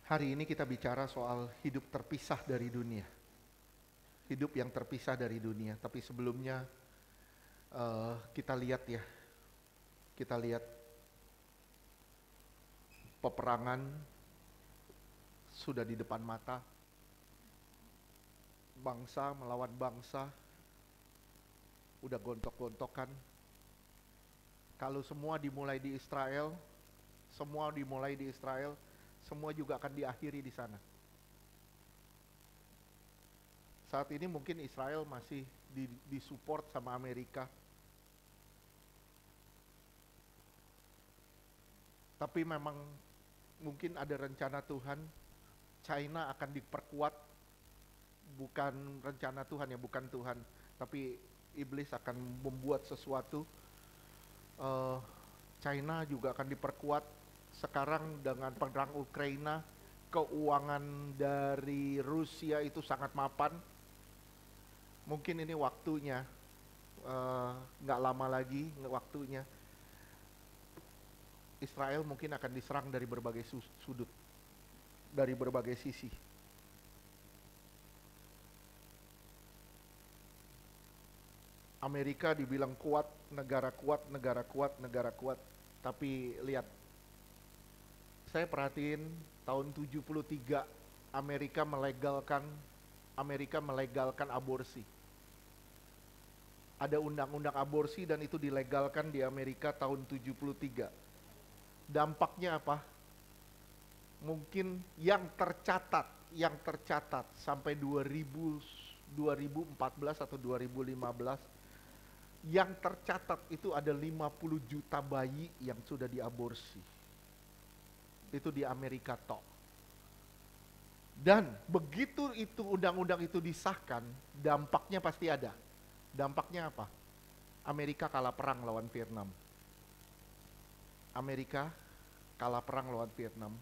Hari ini kita bicara soal hidup terpisah dari dunia. Hidup yang terpisah dari dunia. Tapi sebelumnya kita lihat ya. Kita lihat peperangan sudah di depan mata. Bangsa melawan bangsa. Udah gontok-gontokan. Kalau semua dimulai di Israel, semua juga akan diakhiri di sana. Saat ini mungkin Israel masih disupport sama Amerika. Tapi memang mungkin ada rencana Tuhan, China akan diperkuat. Bukan rencana Tuhan ya, bukan Tuhan. Tapi iblis akan membuat sesuatu. China juga akan diperkuat. Sekarang dengan perang Ukraina, keuangan dari Rusia itu sangat mapan. Mungkin ini waktunya, nggak lama lagi waktunya. Israel mungkin akan diserang dari berbagai sudut, dari berbagai sisi. Amerika dibilang kuat, negara kuat, negara kuat, negara kuat. Tapi lihat, saya perhatiin tahun 73 Amerika melegalkan aborsi. Ada undang-undang aborsi dan itu dilegalkan di Amerika tahun 73. Dampaknya apa? Mungkin yang tercatat sampai 2014 atau 2015, yang tercatat itu ada 50 juta bayi yang sudah diaborsi. Itu di Amerika toh. Dan begitu itu undang-undang itu disahkan, dampaknya pasti ada. Dampaknya apa? Amerika kalah perang lawan Vietnam. Amerika kalah perang lawan Vietnam.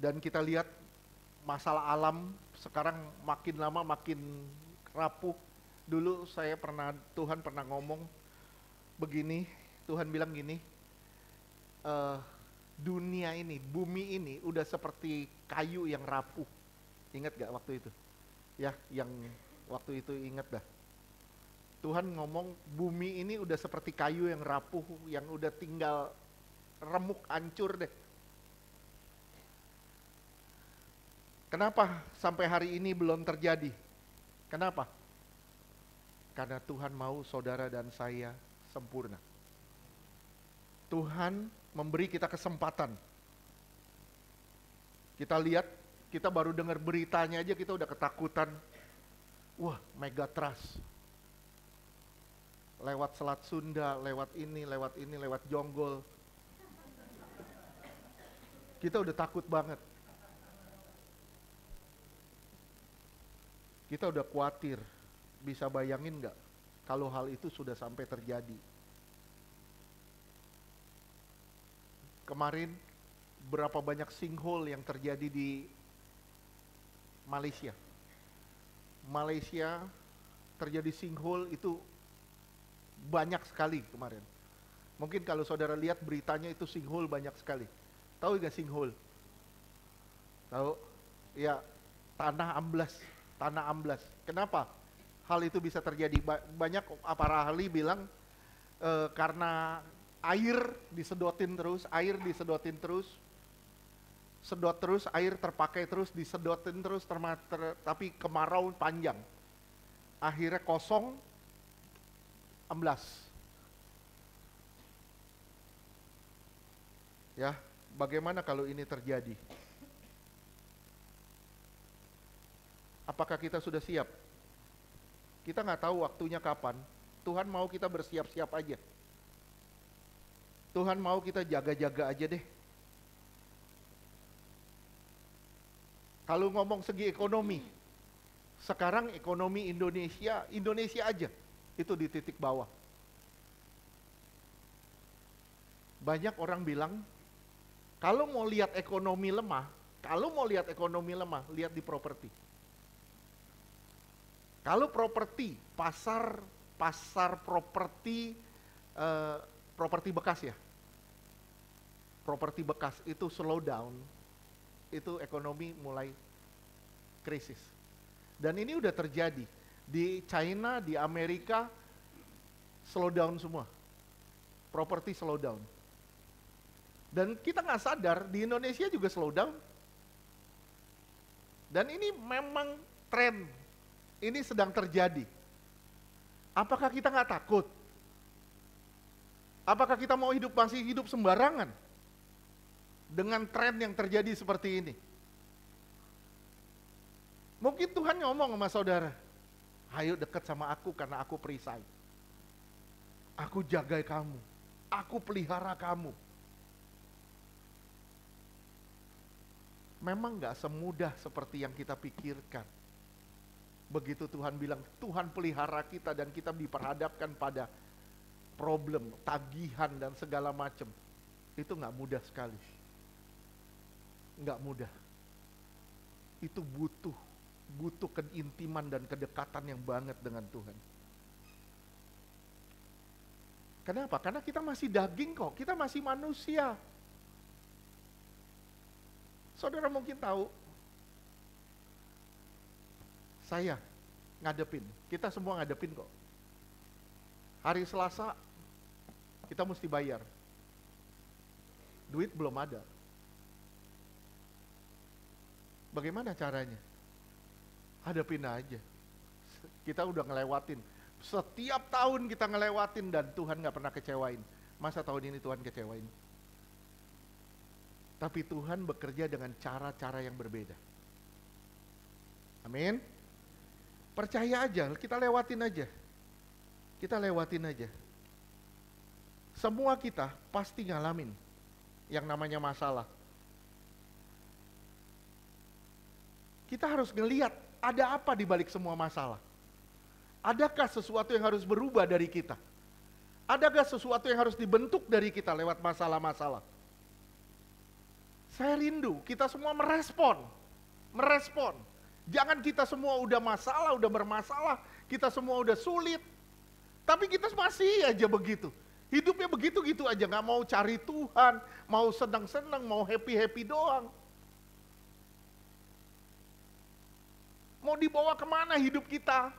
Dan kita lihat masalah alam sekarang makin lama makin rapuh. Dulu Tuhan pernah ngomong begini, Tuhan bilang gini, dunia ini, bumi ini udah seperti kayu yang rapuh. Ingat gak waktu itu? Ya, yang waktu itu ingat dah. Tuhan ngomong bumi ini udah seperti kayu yang rapuh, yang udah tinggal remuk, hancur deh. Kenapa sampai hari ini belum terjadi? Kenapa? Karena Tuhan mau saudara dan saya sempurna. Tuhan memberi kita kesempatan. Kita lihat, kita baru dengar beritanya aja kita udah ketakutan. Wah, Megatrust. Lewat Selat Sunda, lewat Jonggol. Kita udah takut banget. Kita udah khawatir. Bisa bayangin gak kalau hal itu sudah sampai terjadi? Kemarin berapa banyak sinkhole yang terjadi di Malaysia. Malaysia terjadi sinkhole itu banyak sekali kemarin. Mungkin kalau saudara lihat beritanya itu sinkhole banyak sekali. Tahu gak sinkhole? Tahu? Ya, tanah amblas. Kenapa hal itu bisa terjadi? Banyak para ahli bilang karena air disedotin terus, sedot terus, air terpakai terus, disedotin terus, tapi kemarau panjang. Akhirnya kosong, amblas. Ya, bagaimana kalau ini terjadi? Apakah kita sudah siap? Kita nggak tahu waktunya kapan. Tuhan mau kita bersiap-siap aja. Tuhan mau kita jaga-jaga aja deh. Kalau ngomong segi ekonomi, sekarang ekonomi Indonesia aja itu di titik bawah. Banyak orang bilang, kalau mau lihat ekonomi lemah, lihat di properti. Kalau properti, pasar properti, properti bekas ya. properti bekas itu slow down, itu ekonomi mulai krisis. Dan ini udah terjadi. Di China, di Amerika, slow down semua. Properti slow down. Dan kita nggak sadar, di Indonesia juga slow down. Dan ini memang tren, ini sedang terjadi. Apakah kita nggak takut? Apakah kita mau masih hidup sembarangan dengan tren yang terjadi seperti ini? Mungkin Tuhan ngomong sama saudara, ayo dekat sama aku karena aku perisai. Aku jaga kamu, aku pelihara kamu. Memang gak semudah seperti yang kita pikirkan. Begitu Tuhan bilang, Tuhan pelihara kita dan kita diperhadapkan pada problem, tagihan dan segala macam. Itu gak mudah sekali. Gak mudah. Itu butuh keintiman dan kedekatan yang banget dengan Tuhan. Kenapa? Karena kita masih daging kok, kita masih manusia. Saudara mungkin tahu, saya ngadepin, kita semua ngadepin kok. Hari Selasa, kita mesti bayar. Duit belum ada. Bagaimana caranya? Hadapin aja. Kita udah ngelewatin. Setiap tahun kita ngelewatin dan Tuhan gak pernah kecewain. Masa tahun ini Tuhan kecewain? Tapi Tuhan bekerja dengan cara-cara yang berbeda. Amin. Percaya aja, kita lewatin aja. Kita lewatin aja. Semua kita pasti ngalamin yang namanya masalah. Kita harus ngelihat ada apa di balik semua masalah. Adakah sesuatu yang harus berubah dari kita? Adakah sesuatu yang harus dibentuk dari kita lewat masalah-masalah? Saya rindu kita semua merespon. Jangan kita semua udah masalah, udah bermasalah, kita semua udah sulit. Tapi kita masih aja begitu. Hidupnya begitu-gitu aja, gak mau cari Tuhan, mau senang-senang, mau happy-happy doang. Mau dibawa kemana hidup kita?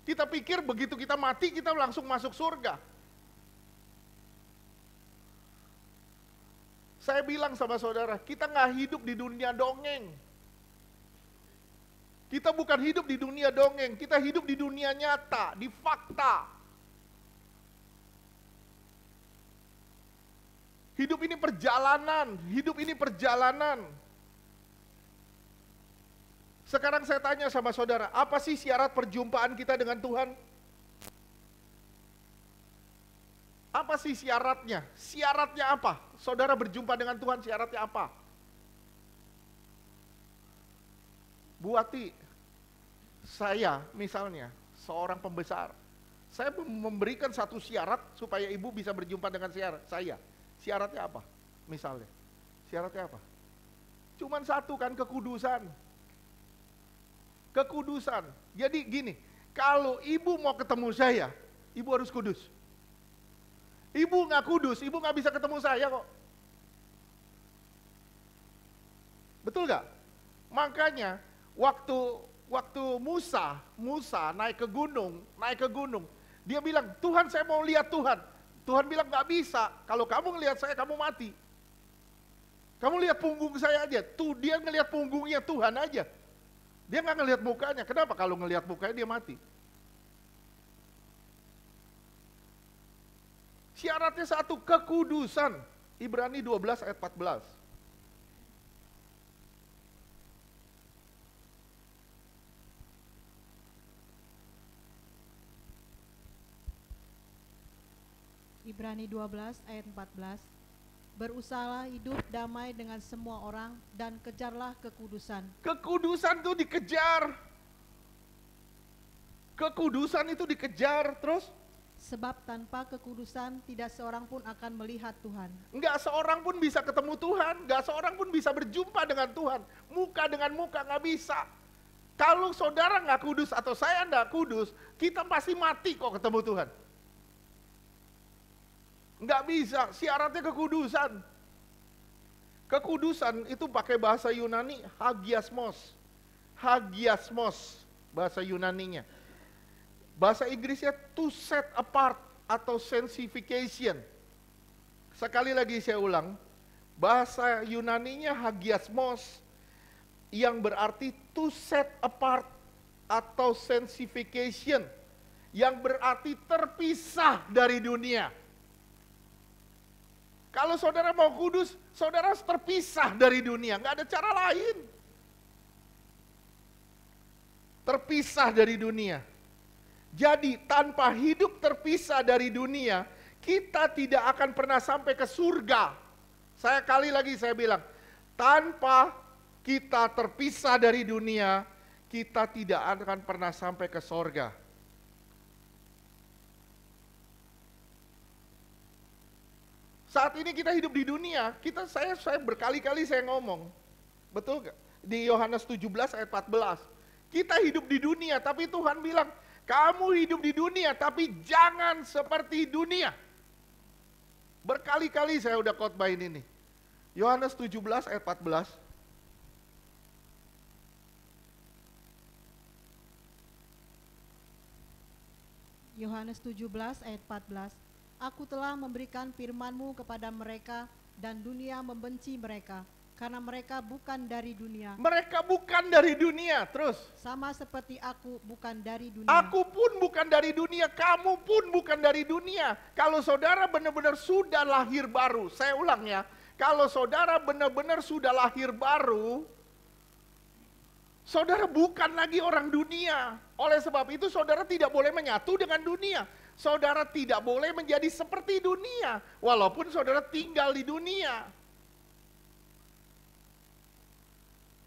Kita pikir begitu kita mati, kita langsung masuk surga. Saya bilang sama saudara, kita nggak hidup di dunia dongeng. Kita bukan hidup di dunia dongeng, kita hidup di dunia nyata, di fakta. Hidup ini perjalanan. Sekarang saya tanya sama saudara, apa sih syarat perjumpaan kita dengan Tuhan? Apa sih syaratnya? Syaratnya apa? Saudara berjumpa dengan Tuhan, syaratnya apa? Bu Ati, saya misalnya seorang pembesar, saya memberikan satu syarat supaya ibu bisa berjumpa dengan saya. Syaratnya apa? Misalnya, syaratnya apa? Cuman satu kan, kekudusan. Kekudusan. Jadi gini, kalau ibu mau ketemu saya, ibu harus kudus. Ibu nggak kudus, ibu nggak bisa ketemu saya kok. Betul nggak? Makanya waktu Musa naik ke gunung, dia bilang, Tuhan saya mau lihat Tuhan. Tuhan bilang nggak bisa, kalau kamu ngelihat saya kamu mati. Kamu lihat punggung saya aja, tuh dia ngelihat punggungnya Tuhan aja. Dia nggak ngelihat mukanya, kenapa kalau ngelihat mukanya dia mati? Syaratnya satu, kekudusan. Ibrani 12 ayat 14. Ibrani 12 ayat 14. Berusahalah hidup damai dengan semua orang dan kejarlah kekudusan. Kekudusan itu dikejar. Kekudusan itu dikejar, terus? Sebab tanpa kekudusan tidak seorang pun akan melihat Tuhan. Enggak seorang pun bisa ketemu Tuhan, enggak seorang pun bisa berjumpa dengan Tuhan. Muka dengan muka enggak bisa. Kalau saudara enggak kudus atau saya enggak kudus, kita pasti mati kok ketemu Tuhan. Enggak bisa, syaratnya kekudusan. Kekudusan itu pakai bahasa Yunani hagiasmos. Hagiasmos bahasa Yunaninya. Bahasa Inggrisnya to set apart atau sanctification. Sekali lagi saya ulang, bahasa Yunaninya hagiasmos yang berarti to set apart atau sanctification, yang berarti terpisah dari dunia. Kalau saudara mau kudus, saudara harus terpisah dari dunia, nggak ada cara lain. Terpisah dari dunia. Jadi tanpa hidup terpisah dari dunia, kita tidak akan pernah sampai ke surga. Sekali lagi saya bilang, tanpa kita terpisah dari dunia, kita tidak akan pernah sampai ke surga. Saat ini kita hidup di dunia, saya berkali-kali saya ngomong, betul gak? Di Yohanes 17 ayat 14, kita hidup di dunia, tapi Tuhan bilang, kamu hidup di dunia, tapi jangan seperti dunia. Berkali-kali saya udah khotbahin ini. Yohanes 17 ayat 14. Yohanes 17 ayat 14. Aku telah memberikan firman-Mu kepada mereka dan dunia membenci mereka karena mereka bukan dari dunia. Mereka bukan dari dunia, terus. Sama seperti aku bukan dari dunia. Aku pun bukan dari dunia, kamu pun bukan dari dunia. Kalau saudara benar-benar sudah lahir baru, saya ulang ya. Kalau saudara benar-benar sudah lahir baru, saudara bukan lagi orang dunia. Oleh sebab itu saudara tidak boleh menyatu dengan dunia. Saudara tidak boleh menjadi seperti dunia, walaupun saudara tinggal di dunia.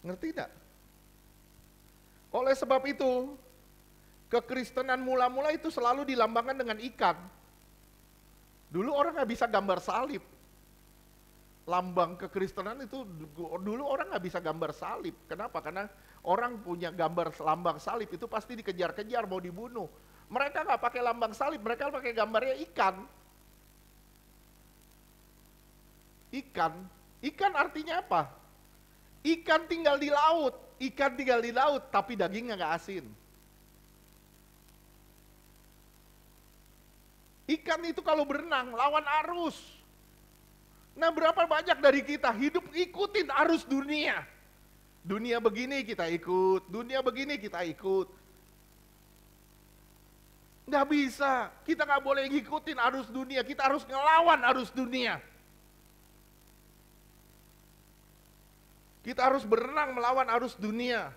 Ngerti tidak? Oleh sebab itu, kekristenan mula-mula itu selalu dilambangkan dengan ikan. Dulu orang nggak bisa gambar salib. Lambang kekristenan itu dulu orang nggak bisa gambar salib. Kenapa? Karena orang punya gambar lambang salib itu pasti dikejar-kejar, mau dibunuh. Mereka nggak pakai lambang salib, mereka pakai gambarnya ikan. Ikan artinya apa? Ikan tinggal di laut, tapi dagingnya nggak asin. Ikan itu kalau berenang lawan arus. Nah, berapa banyak dari kita hidup ikutin arus dunia. Dunia begini kita ikut, dunia begini kita ikut. Nggak bisa, kita nggak boleh ngikutin arus dunia, kita harus ngelawan arus dunia. Kita harus berenang melawan arus dunia.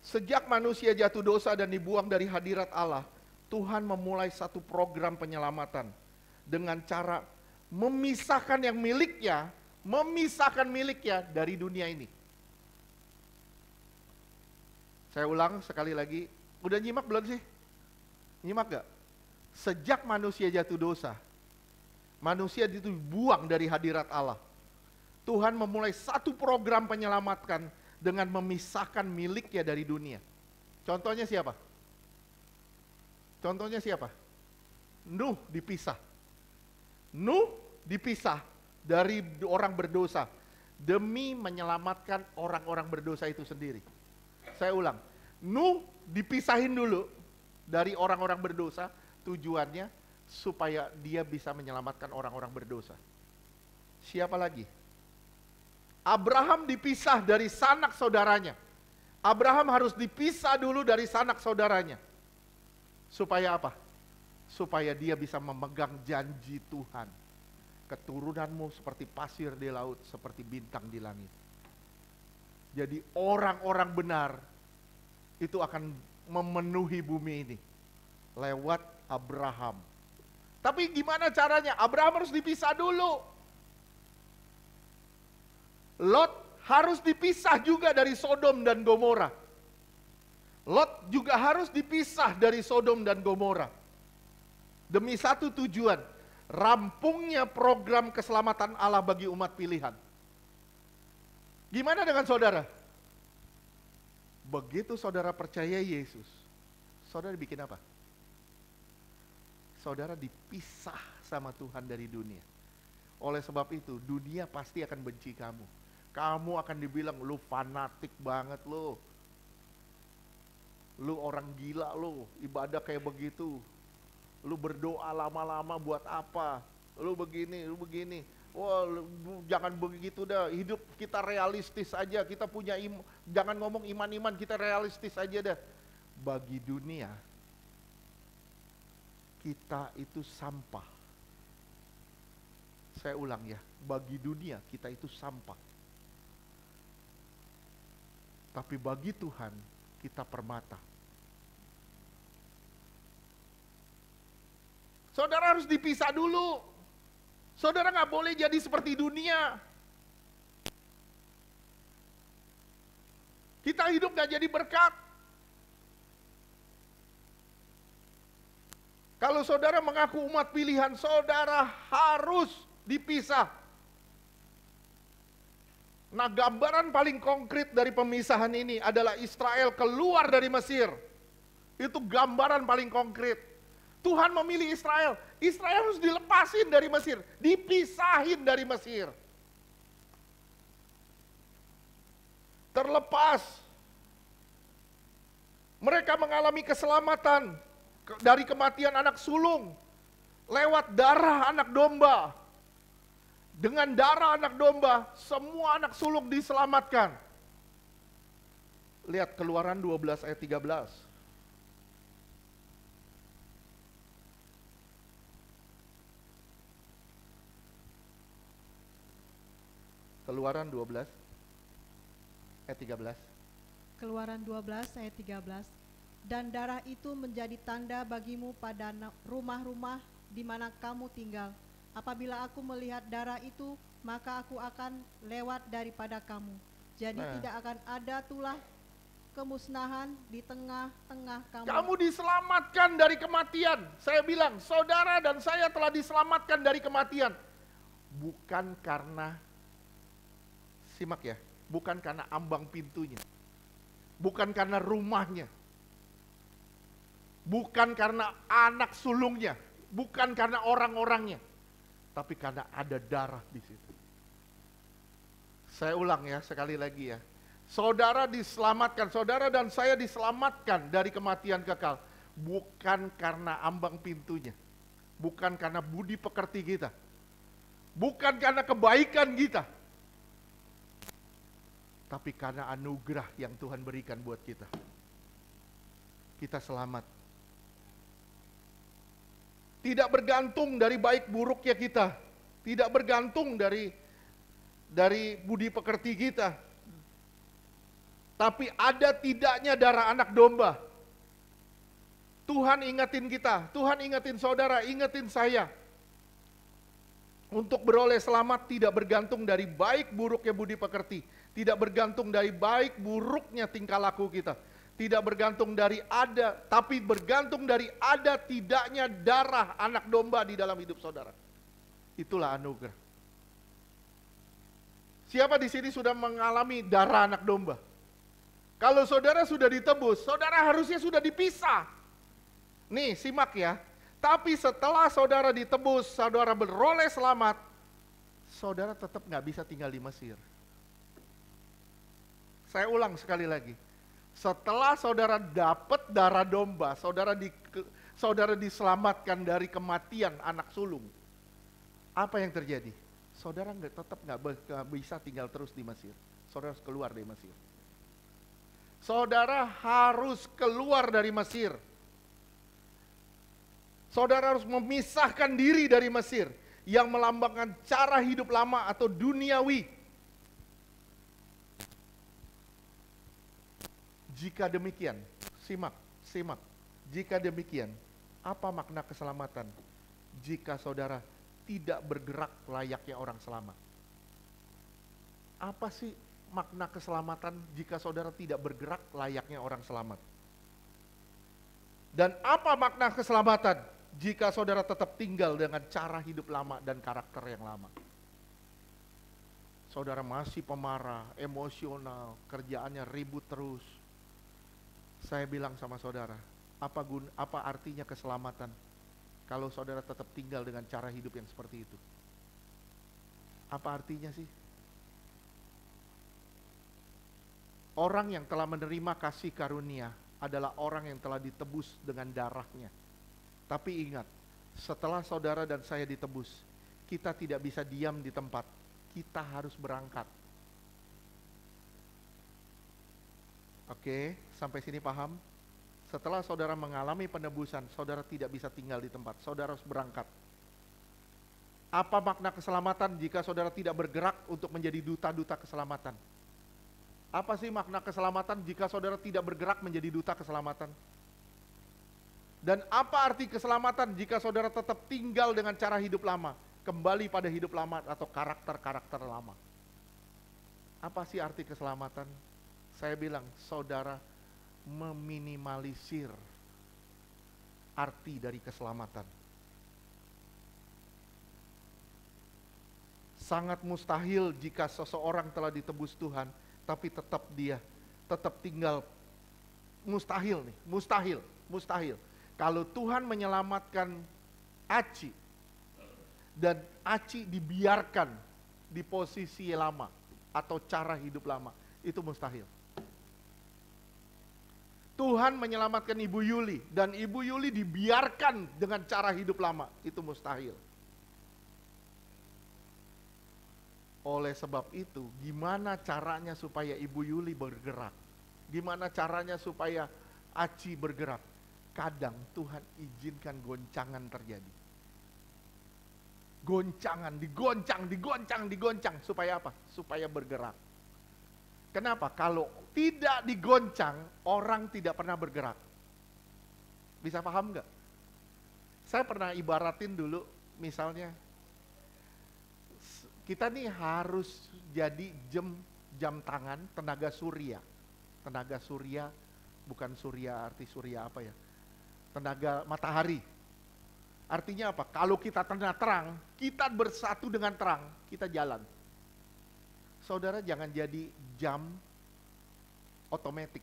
Sejak manusia jatuh dosa dan dibuang dari hadirat Allah, Tuhan memulai satu program penyelamatan dengan cara memisahkan miliknya dari dunia ini. Saya ulang sekali lagi, udah nyimak belum sih? Nyimak gak? Sejak manusia jatuh dosa, manusia itu dibuang dari hadirat Allah. Tuhan memulai satu program penyelamatan dengan memisahkan miliknya dari dunia. Contohnya siapa? Nuh dipisah. Nuh dipisah dari orang berdosa demi menyelamatkan orang-orang berdosa itu sendiri. Saya ulang, Nuh dipisahin dulu dari orang-orang berdosa, tujuannya supaya dia bisa menyelamatkan orang-orang berdosa. Siapa lagi? Abraham dipisah dari sanak saudaranya. Abraham harus dipisah dulu dari sanak saudaranya. Supaya apa? Supaya dia bisa memegang janji Tuhan. Keturunanmu seperti pasir di laut, seperti bintang di langit. Jadi orang-orang benar itu akan memenuhi bumi ini lewat Abraham. Tapi gimana caranya? Abraham harus dipisah dulu. Lot harus dipisah juga dari Sodom dan Gomora. Lot juga harus dipisah dari Sodom dan Gomora. Demi satu tujuan, rampungnya program keselamatan Allah bagi umat pilihan. Gimana dengan saudara? Begitu saudara percaya Yesus, saudara bikin apa? Saudara dipisah sama Tuhan dari dunia. Oleh sebab itu, dunia pasti akan benci kamu. Kamu akan dibilang, lu fanatik banget lu. Lu orang gila lu, ibadah kayak begitu. Lu berdoa lama-lama buat apa? Lu begini, lu begini. Wah, jangan begitu dah. Hidup kita realistis aja. Kita punya jangan ngomong iman-iman, kita realistis aja dah. Bagi dunia, kita itu sampah. Saya ulang ya, bagi dunia kita itu sampah. Tapi bagi Tuhan kita permata. Saudara harus dipisah dulu. Saudara nggak boleh jadi seperti dunia. Kita hidup nggak jadi berkat. Kalau saudara mengaku umat pilihan, saudara harus dipisah. Nah, gambaran paling konkret dari pemisahan ini adalah Israel keluar dari Mesir. Itu gambaran paling konkret. Tuhan memilih Israel. Israel harus dilepasin dari Mesir, dipisahin dari Mesir. Terlepas. Mereka mengalami keselamatan dari kematian anak sulung lewat darah anak domba. Dengan darah anak domba, semua anak sulung diselamatkan. Lihat Keluaran 12 ayat 13. Keluaran 12 ayat 13. Keluaran 12 ayat 13. Dan darah itu menjadi tanda bagimu pada rumah-rumah di mana kamu tinggal. Apabila aku melihat darah itu, maka aku akan lewat daripada kamu. Jadi tidak akan ada tulah kemusnahan di tengah-tengah kamu. Kamu diselamatkan dari kematian. Saya bilang, saudara dan saya telah diselamatkan dari kematian. Bukan karena, simak ya, bukan karena ambang pintunya. Bukan karena rumahnya. Bukan karena anak sulungnya. Bukan karena orang-orangnya. Tapi karena ada darah di situ. Saya ulang ya, sekali lagi ya. Saudara diselamatkan, saudara dan saya diselamatkan dari kematian kekal. Bukan karena ambang pintunya. Bukan karena budi pekerti kita. Bukan karena kebaikan kita. Tapi karena anugerah yang Tuhan berikan buat kita. Kita selamat. Tidak bergantung dari baik buruknya kita. Tidak bergantung dari budi pekerti kita. Tapi ada tidaknya darah anak domba. Tuhan ingetin kita, Tuhan ingetin saudara, ingetin saya. Untuk beroleh selamat tidak bergantung dari baik buruknya budi pekerti. Tidak bergantung dari baik buruknya tingkah laku kita. Tidak bergantung dari ada, tapi bergantung dari ada tidaknya darah anak domba di dalam hidup saudara. Itulah anugerah. Siapa di sini sudah mengalami darah anak domba? Kalau saudara sudah ditebus, saudara harusnya sudah dipisah. Nih, simak ya. Tapi setelah saudara ditebus, saudara beroleh selamat, saudara tetap nggak bisa tinggal di Mesir. Saya ulang sekali lagi. Setelah saudara dapat darah domba, saudara diselamatkan dari kematian anak sulung. Apa yang terjadi? Saudara tetap nggak bisa tinggal terus di Mesir. Saudara harus keluar dari Mesir. Saudara harus keluar dari Mesir. Saudara harus memisahkan diri dari Mesir yang melambangkan cara hidup lama atau duniawi. Jika demikian, simak. Jika demikian, apa makna keselamatan? Jika saudara tidak bergerak layaknya orang selamat. Apa sih makna keselamatan jika saudara tidak bergerak layaknya orang selamat? Dan apa makna keselamatan jika saudara tetap tinggal dengan cara hidup lama dan karakter yang lama? Saudara masih pemarah, emosional, kerjaannya ribut terus. Saya bilang sama saudara, apa artinya keselamatan kalau saudara tetap tinggal dengan cara hidup yang seperti itu? Apa artinya sih? Orang yang telah menerima kasih karunia adalah orang yang telah ditebus dengan darahnya. Tapi ingat, setelah saudara dan saya ditebus, kita tidak bisa diam di tempat. Kita harus berangkat. Oke, sampai sini paham? Setelah saudara mengalami penebusan, saudara tidak bisa tinggal di tempat. Saudara harus berangkat. Apa makna keselamatan jika saudara tidak bergerak untuk menjadi duta-duta keselamatan? Apa sih makna keselamatan jika saudara tidak bergerak menjadi duta keselamatan? Dan apa arti keselamatan jika saudara tetap tinggal dengan cara hidup lama? Kembali pada hidup lama atau karakter-karakter lama. Apa sih arti keselamatan? Saya bilang, saudara meminimalisir arti dari keselamatan. Sangat mustahil jika seseorang telah ditebus Tuhan, tapi tetap tinggal. Mustahil nih, mustahil. Kalau Tuhan menyelamatkan Aci, dan Aci dibiarkan di posisi lama, atau cara hidup lama, itu mustahil. Tuhan menyelamatkan Ibu Yuli, dan Ibu Yuli dibiarkan dengan cara hidup lama, itu mustahil. Oleh sebab itu, gimana caranya supaya Ibu Yuli bergerak? Gimana caranya supaya Aci bergerak? Kadang Tuhan izinkan goncangan terjadi. Goncangan, digoncang, supaya apa? Supaya bergerak. Kenapa? Kalau tidak digoncang, orang tidak pernah bergerak. Bisa paham nggak? Saya pernah ibaratin dulu, misalnya, kita nih harus jadi jam tangan tenaga surya. Tenaga surya, bukan surya arti surya apa ya? Tenaga matahari. Artinya apa? Kalau kita terang, kita bersatu dengan terang, kita jalan. Saudara jangan jadi jam otomatis.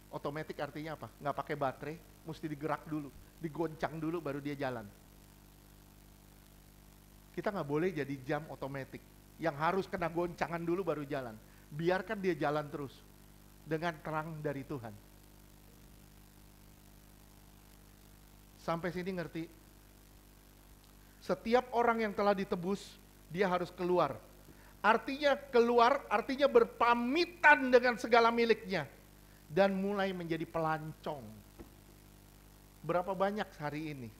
Otomatis artinya apa? Nggak pakai baterai, mesti digerak dulu, digoncang dulu baru dia jalan. Kita nggak boleh jadi jam otomatis yang harus kena goncangan dulu baru jalan. Biarkan dia jalan terus dengan terang dari Tuhan. Sampai sini ngerti? Setiap orang yang telah ditebus, dia harus keluar. Artinya keluar, artinya berpamitan dengan segala miliknya. Dan mulai menjadi pelancong. Berapa banyak hari ini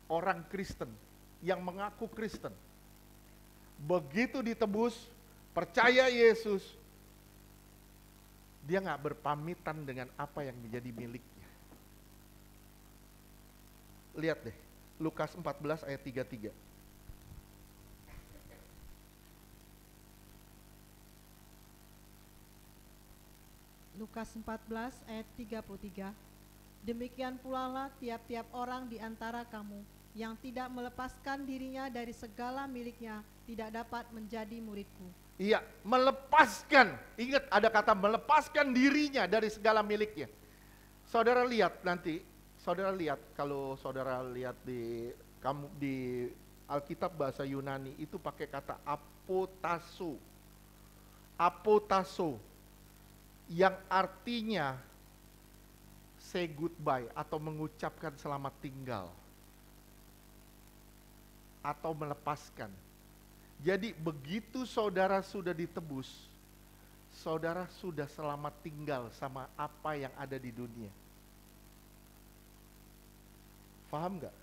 orang Kristen yang mengaku Kristen. Begitu ditebus, percaya Yesus, dia nggak berpamitan dengan apa yang menjadi miliknya. Lihat deh, Lukas 14 ayat 33. Lukas 14 ayat 33. Demikian pula lah tiap-tiap orang di antara kamu yang tidak melepaskan dirinya dari segala miliknya tidak dapat menjadi muridku. Iya, melepaskan. Ingat ada kata melepaskan dirinya dari segala miliknya. Saudara lihat nanti, saudara lihat kalau saudara lihat di Alkitab bahasa Yunani itu pakai kata apotasso. Apotasso yang artinya say goodbye atau mengucapkan selamat tinggal atau melepaskan. Jadi begitu saudara sudah ditebus, saudara sudah selamat tinggal sama apa yang ada di dunia. Paham nggak?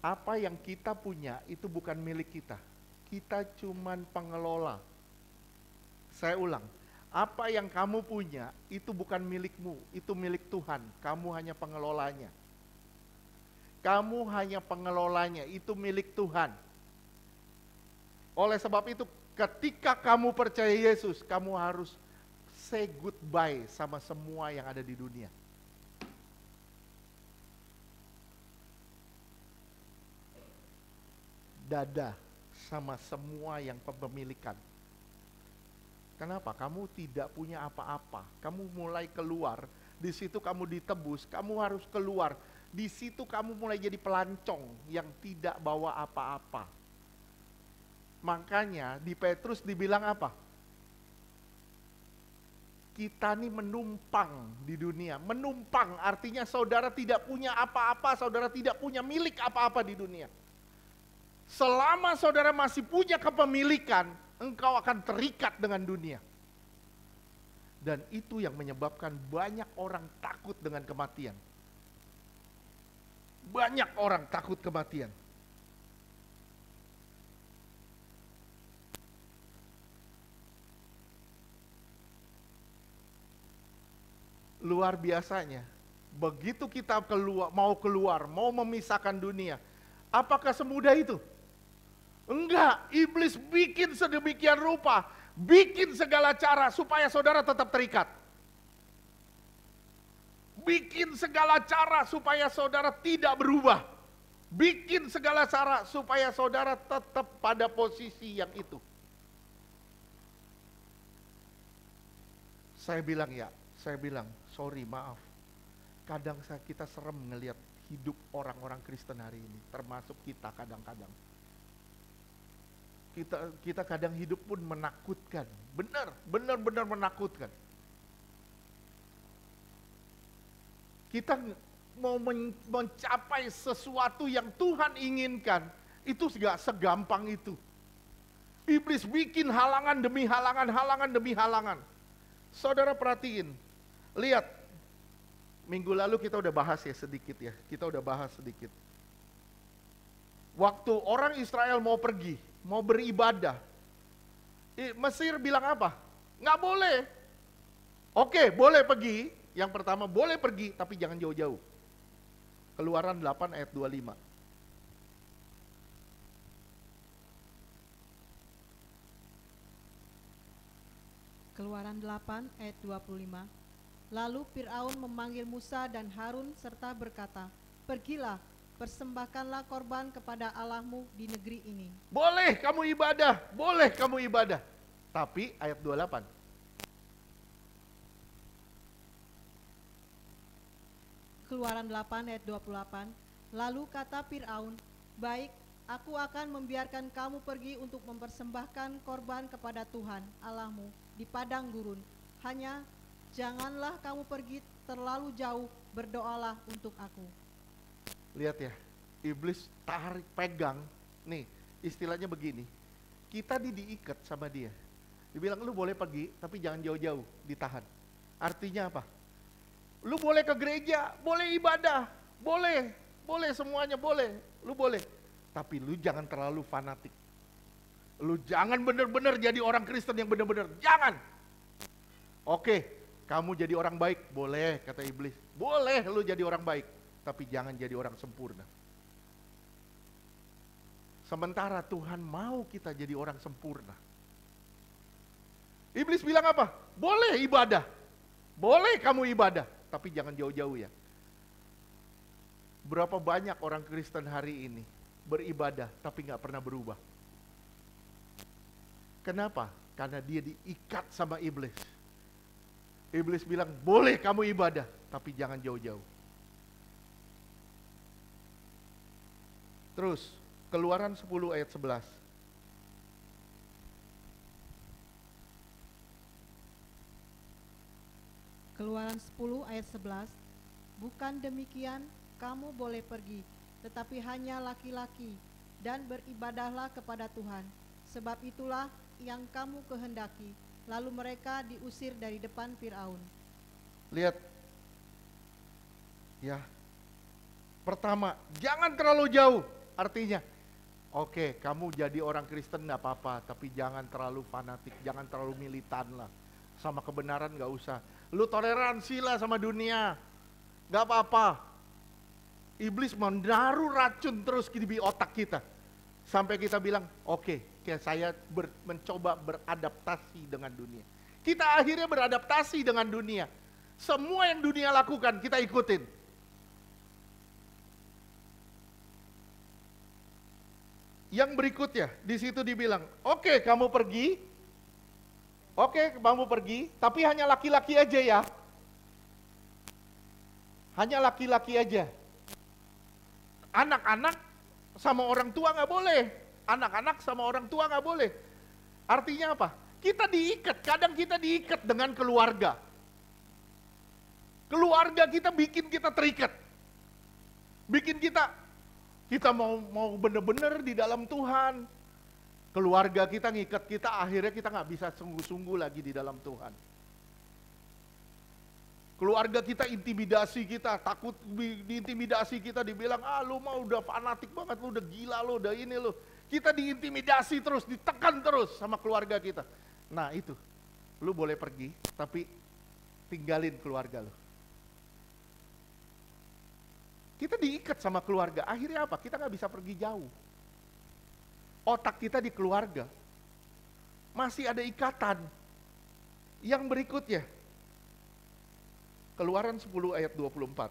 Apa yang kita punya itu bukan milik kita. Kita cuman pengelola. Saya ulang, apa yang kamu punya itu bukan milikmu, itu milik Tuhan. Kamu hanya pengelolanya. Kamu hanya pengelolanya, itu milik Tuhan. Oleh sebab itu, ketika kamu percaya Yesus, kamu harus say goodbye sama semua yang ada di dunia. Dada sama semua yang kepemilikan. Kenapa? Kamu tidak punya apa-apa. Kamu mulai keluar. Di situ kamu ditebus. Kamu harus keluar. Di situ kamu mulai jadi pelancong yang tidak bawa apa-apa. Makanya di Petrus dibilang apa? Kita nih menumpang di dunia. Menumpang artinya saudara tidak punya apa-apa, saudara tidak punya milik apa-apa di dunia. Selama saudara masih punya kepemilikan, engkau akan terikat dengan dunia. Dan itu yang menyebabkan banyak orang takut dengan kematian. Banyak orang takut kematian. Luar biasanya, begitu kita keluar, mau memisahkan dunia, apakah semudah itu? Enggak, iblis bikin sedemikian rupa, bikin segala cara supaya saudara tetap terikat. Bikin segala cara supaya saudara tidak berubah. Bikin segala cara supaya saudara tetap pada posisi yang itu. Saya bilang, sorry, maaf. Kadang kita serem ngelihat hidup orang-orang Kristen hari ini, termasuk kita kadang-kadang. Kita kadang hidup pun menakutkan, benar-benar menakutkan. Kita mau mencapai sesuatu yang Tuhan inginkan, itu gak segampang itu. Iblis bikin halangan demi halangan, halangan demi halangan. Saudara perhatiin, lihat, minggu lalu kita udah bahas ya sedikit ya, Waktu orang Israel mau pergi, mau beribadah, Mesir bilang apa? Nggak boleh. Oke, boleh pergi. Yang pertama boleh pergi, tapi jangan jauh-jauh. Keluaran 8 ayat 25. Keluaran 8 ayat 25. Lalu Fir'aun memanggil Musa dan Harun serta berkata, pergilah, persembahkanlah korban kepada Allahmu di negeri ini. Boleh kamu ibadah, Tapi ayat 28. Keluaran 8 ayat 28. Lalu kata Fir'aun, baik, aku akan membiarkan kamu pergi untuk mempersembahkan korban kepada Tuhan Allahmu di padang gurun. Hanya janganlah kamu pergi terlalu jauh, berdoalah untuk aku. Lihat ya, iblis tarik pegang, nih istilahnya begini, kita diikat sama dia. Dibilang lu boleh pergi, tapi jangan jauh-jauh, ditahan. Artinya apa? Lu boleh ke gereja, boleh ibadah, boleh semuanya boleh, lu boleh. Tapi lu jangan terlalu fanatik. Lu jangan benar-benar jadi orang Kristen yang benar-benar, jangan. Oke, kamu jadi orang baik, boleh kata iblis. Boleh lu jadi orang baik, tapi jangan jadi orang sempurna. Sementara Tuhan mau kita jadi orang sempurna. Iblis bilang apa? Boleh ibadah, boleh kamu ibadah, tapi jangan jauh-jauh ya. Berapa banyak orang Kristen hari ini beribadah tapi gak pernah berubah. Kenapa? Karena dia diikat sama iblis. Iblis bilang, boleh kamu ibadah, tapi jangan jauh-jauh. Terus, Keluaran 10 ayat 11. Keluaran 10 ayat 11. Bukan demikian, kamu boleh pergi, tetapi hanya laki-laki, dan beribadahlah kepada Tuhan. Sebab itulah yang kamu kehendaki. Lalu mereka diusir dari depan Fir'aun. Lihat, ya. Pertama, jangan terlalu jauh. Artinya, oke, kamu jadi orang Kristen gak apa-apa, tapi jangan terlalu fanatik, jangan terlalu militan lah. Sama kebenaran gak usah. Lu toleransi lah sama dunia, gak apa-apa. Iblis menaruh racun terus di otak kita. Sampai kita bilang, oke, saya mencoba beradaptasi dengan dunia. Kita akhirnya beradaptasi dengan dunia. Semua yang dunia lakukan, kita ikutin. Yang berikutnya, di situ dibilang, oke, kamu pergi, tapi hanya laki-laki aja ya. Hanya laki-laki aja. Anak-anak sama orang tua nggak boleh. Anak-anak sama orang tua nggak boleh. Artinya apa? Kita diikat, kadang kita diikat dengan keluarga. Keluarga kita bikin kita terikat. Bikin kita mau benar-benar di dalam Tuhan. Keluarga kita ngikat kita, akhirnya kita nggak bisa sungguh-sungguh lagi di dalam Tuhan. Keluarga kita intimidasi kita, takut diintimidasi kita, dibilang, lu mah udah fanatik banget, lu udah gila, lu udah ini lu. Kita diintimidasi terus, ditekan terus sama keluarga kita. Nah itu, lu boleh pergi, tapi tinggalin keluarga lu. Kita diikat sama keluarga, akhirnya apa? Kita nggak bisa pergi jauh. Otak kita di keluarga, masih ada ikatan. Yang berikutnya, Keluaran 10 ayat 24.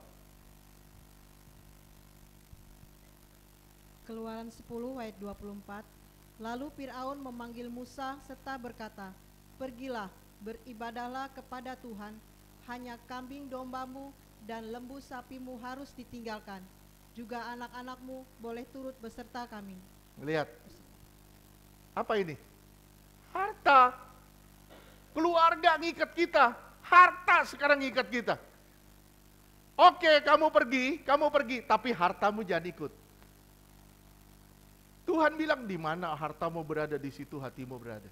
Keluaran 10 ayat 24. Lalu Fir'aun memanggil Musa serta berkata, "Pergilah, beribadahlah kepada Tuhan, hanya kambing dombamu dan lembu sapimu harus ditinggalkan. Juga anak-anakmu boleh turut beserta kami." Lihat, apa ini? Harta. Keluarga ngikat kita, harta sekarang ngikat kita. Oke, kamu pergi, tapi hartamu jangan ikut. Tuhan bilang, di mana hartamu berada, di situ hatimu berada.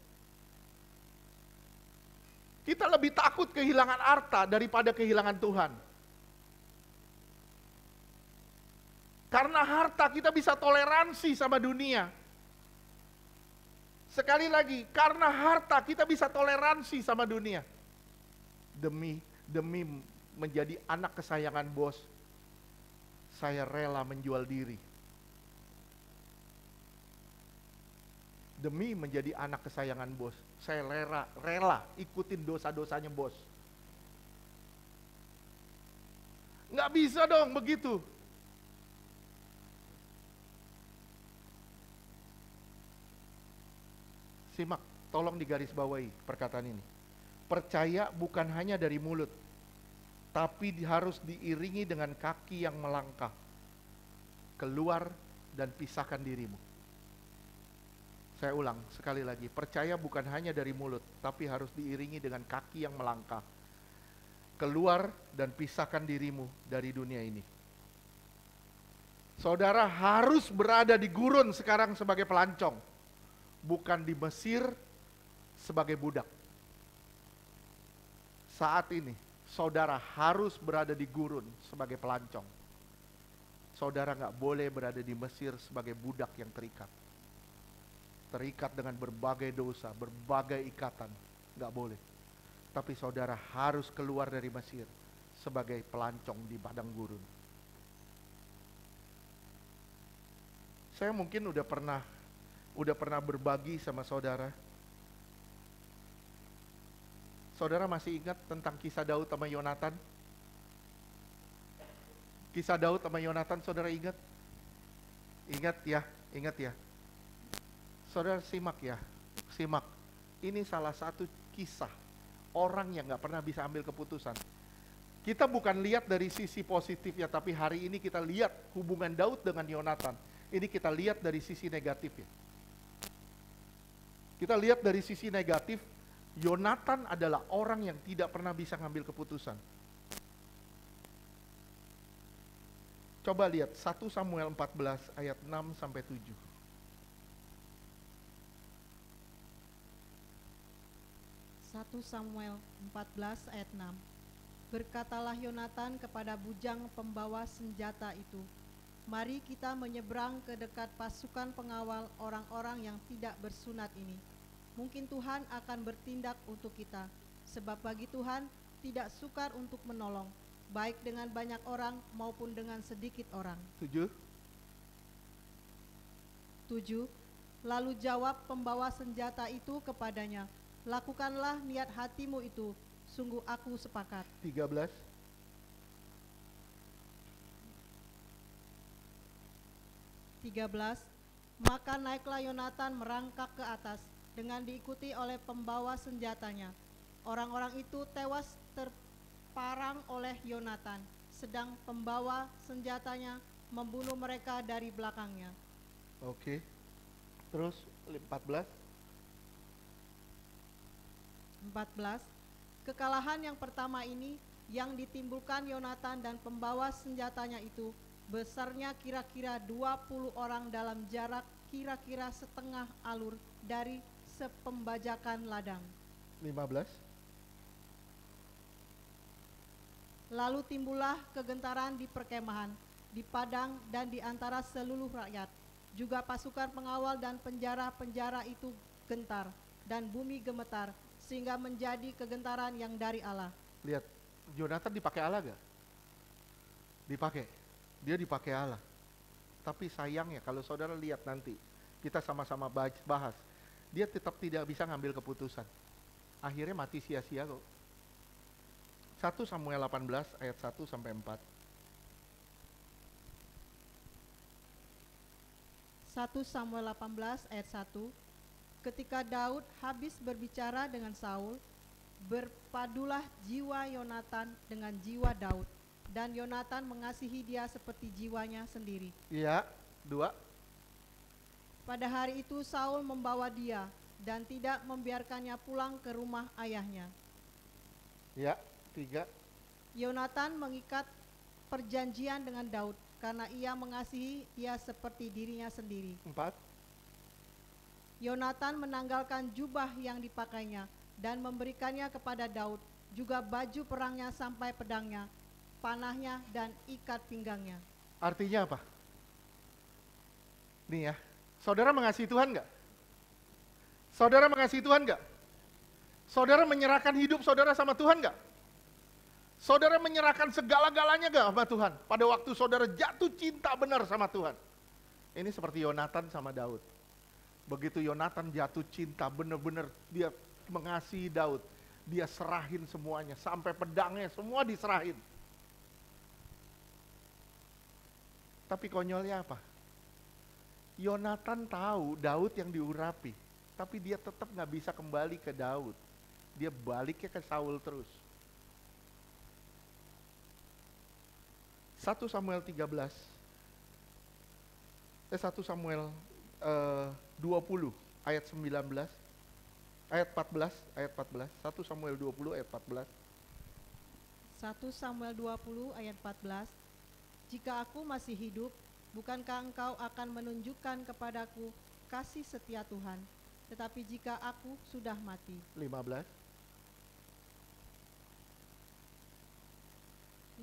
Kita lebih takut kehilangan harta daripada kehilangan Tuhan. Karena harta kita bisa toleransi sama dunia. Sekali lagi, karena harta kita bisa toleransi sama dunia. Demi menjadi anak kesayangan bos, saya rela menjual diri. Demi menjadi anak kesayangan bos, saya rela ikutin dosa-dosanya bos. Nggak bisa dong begitu. Simak, tolong digarisbawahi perkataan ini. Percaya bukan hanya dari mulut, tapi harus diiringi dengan kaki yang melangkah. Keluar dan pisahkan dirimu. Saya ulang sekali lagi, percaya bukan hanya dari mulut, tapi harus diiringi dengan kaki yang melangkah. Keluar dan pisahkan dirimu dari dunia ini. Saudara harus berada di gurun sekarang sebagai pelancong, bukan di Mesir sebagai budak. Saat ini, saudara harus berada di gurun sebagai pelancong. Saudara nggak boleh berada di Mesir sebagai budak yang terikat. Terikat dengan berbagai dosa, berbagai ikatan, nggak boleh. Tapi saudara harus keluar dari Mesir sebagai pelancong di padang gurun. Saya mungkin udah pernah berbagi sama saudara. Saudara masih ingat tentang kisah Daud sama Yonatan? Kisah Daud sama Yonatan, saudara ingat? Ingat ya. Saudara simak. Ini salah satu kisah orang yang gak pernah bisa ambil keputusan. Kita bukan lihat dari sisi positifnya, tapi hari ini kita lihat hubungan Daud dengan Yonatan. Ini kita lihat dari sisi negatifnya. Kita lihat dari sisi negatif, Yonatan adalah orang yang tidak pernah bisa ngambil keputusan. Coba lihat 1 Samuel 14 ayat 6 sampai 7. 1 Samuel 14 ayat 6. Berkatalah Yonatan kepada bujang pembawa senjata itu, "Mari kita menyeberang ke dekat pasukan pengawal orang-orang yang tidak bersunat ini. Mungkin Tuhan akan bertindak untuk kita, sebab bagi Tuhan tidak sukar untuk menolong, baik dengan banyak orang maupun dengan sedikit orang." 7. Lalu jawab pembawa senjata itu kepadanya, "Lakukanlah niat hatimu itu, sungguh aku sepakat." 13. Maka naiklah Yonatan merangkak ke atas dengan diikuti oleh pembawa senjatanya. Orang-orang itu tewas terparang oleh Yonatan, sedang pembawa senjatanya membunuh mereka dari belakangnya. Oke. Terus 14. 14. Kekalahan yang pertama ini yang ditimbulkan Yonatan dan pembawa senjatanya itu besarnya kira-kira 20 orang dalam jarak kira-kira setengah alur dari sepembajakan ladang. 15. Lalu timbullah kegentaran di perkemahan, di padang dan di antara seluruh rakyat. Juga pasukan pengawal dan penjara-penjara itu gentar dan bumi gemetar, sehingga menjadi kegentaran yang dari Allah. Lihat, Yonatan dipakai Allah gak? Dipakai. Dia dipakai Allah. Tapi sayangnya kalau saudara lihat nanti, kita sama-sama bahas, dia tetap tidak bisa ngambil keputusan. Akhirnya mati sia-sia kok. 1 Samuel 18 ayat 1 sampai 4. 1 Samuel 18 ayat 1. Ketika Daud habis berbicara dengan Saul, berpadulah jiwa Yonatan dengan jiwa Daud, dan Yonatan mengasihi dia seperti jiwanya sendiri. Iya, 2. Pada hari itu Saul membawa dia dan tidak membiarkannya pulang ke rumah ayahnya. Ya, 3. Yonatan mengikat perjanjian dengan Daud karena ia mengasihi dia seperti dirinya sendiri. 4. Yonatan menanggalkan jubah yang dipakainya dan memberikannya kepada Daud, juga baju perangnya sampai pedangnya, panahnya dan ikat pinggangnya. Artinya apa? Nih ya, saudara mengasihi Tuhan nggak? Saudara mengasihi Tuhan nggak? Saudara menyerahkan hidup saudara sama Tuhan nggak? Saudara menyerahkan segala-galanya nggak sama Tuhan? Pada waktu saudara jatuh cinta benar sama Tuhan. Ini seperti Yonatan sama Daud. Begitu Yonatan jatuh cinta benar-benar dia mengasihi Daud, dia serahin semuanya, sampai pedangnya semua diserahin. Tapi konyolnya apa? Yonatan tahu Daud yang diurapi, tapi dia tetap nggak bisa kembali ke Daud. Dia baliknya ke Saul terus. 1 Samuel 20 ayat 19, ayat 14, 1 Samuel 20 ayat 14. 1 Samuel 20 ayat 14. Jika aku masih hidup, bukankah engkau akan menunjukkan kepadaku kasih setia Tuhan? Tetapi jika aku sudah mati. 15.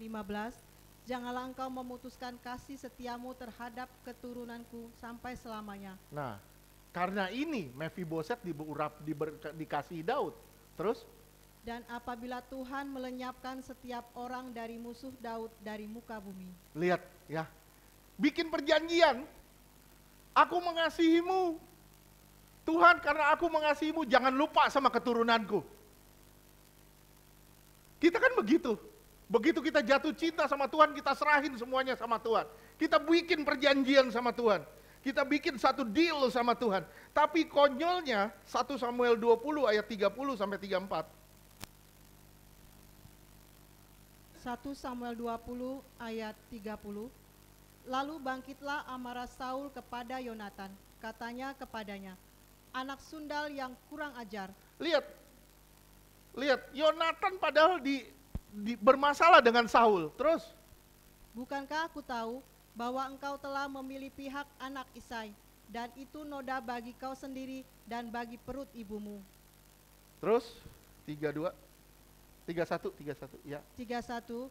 15. Janganlah engkau memutuskan kasih setiamu terhadap keturunanku sampai selamanya. Nah, karena ini Mephiboset dikasih Daud. Terus? Dan apabila Tuhan melenyapkan setiap orang dari musuh Daud dari muka bumi. Lihat ya, bikin perjanjian. Aku mengasihimu. Tuhan, karena aku mengasihimu, jangan lupa sama keturunanku. Kita kan begitu. Begitu kita jatuh cinta sama Tuhan, kita serahin semuanya sama Tuhan. Kita bikin perjanjian sama Tuhan. Kita bikin satu deal sama Tuhan. Tapi konyolnya 1 Samuel 20 ayat 30 sampai 34. 1 Samuel 20 ayat 30. Lalu bangkitlah amarah Saul kepada Yonatan. Katanya kepadanya, anak sundal yang kurang ajar. Lihat, Yonatan padahal bermasalah dengan Saul. Terus? Bukankah aku tahu bahwa engkau telah memilih pihak anak Isai, dan itu noda bagi kau sendiri dan bagi perut ibumu. Terus? 31, ya. 31.